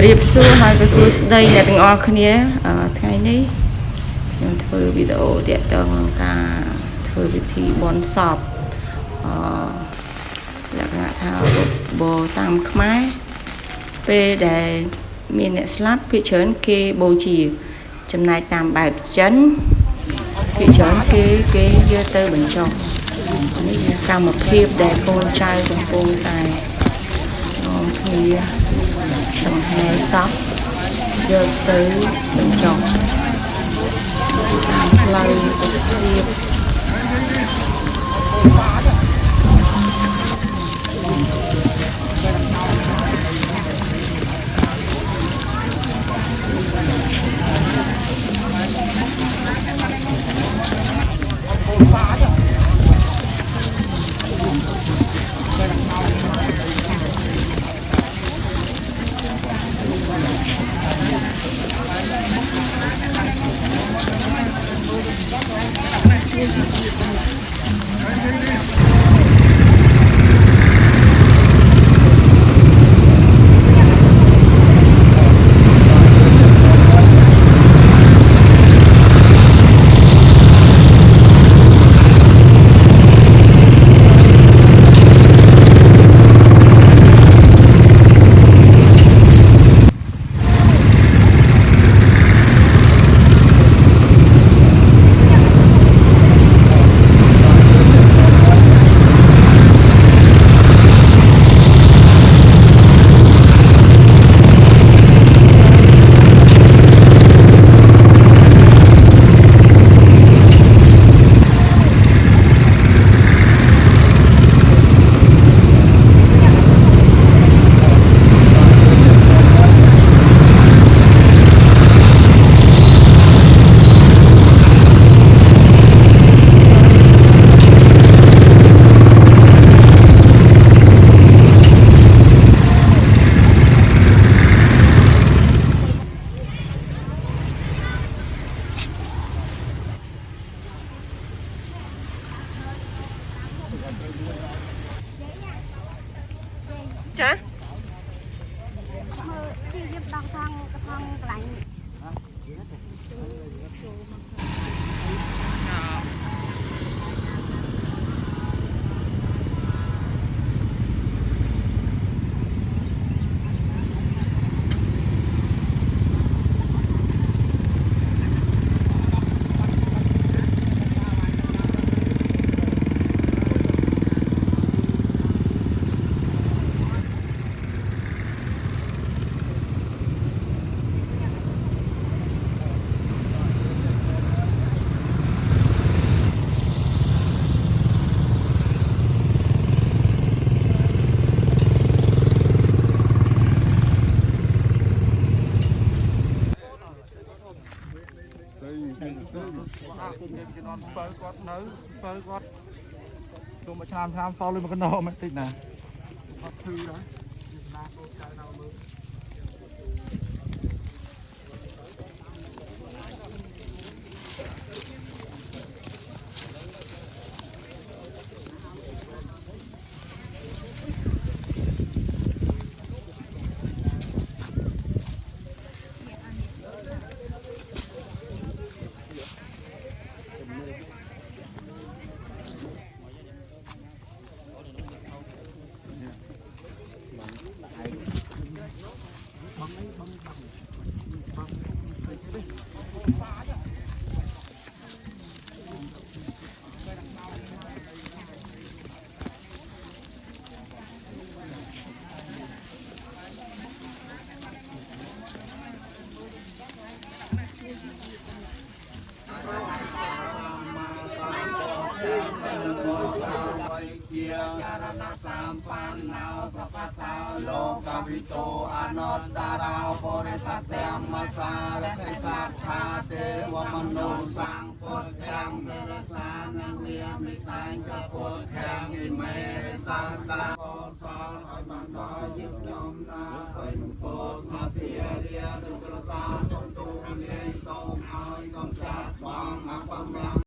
รีบสู้ให้ก็สู้ได้ในตั้งออกนี้ไงนี้ยังเธอวิดีโอเดียต้องการเธอวิธีบนสอบแล้วก็ทาโบตามขมายเปได้มีเนสลับพิเชิญเกโบจีจำนายตามแบบจันพิเชิญเกเยอะเตอร์บัญชงนี่การมาเพียบได้โกนใจตรงโปงตายthì tầng hai sóc giờ tới bên trong lây thiệp chảที่ยึดดองทองกระทองไหล ตัวมาชามฟอลเลยมันก็นอนมันติดนะสามปันนาวสัพพทาโลกวิโตอนัตตาราวบริสัทเตมมาสารเทสัทธาเทวมนุสังพุทธังเสรสานังเวียมิตังกพุทธังอิเมสัตตา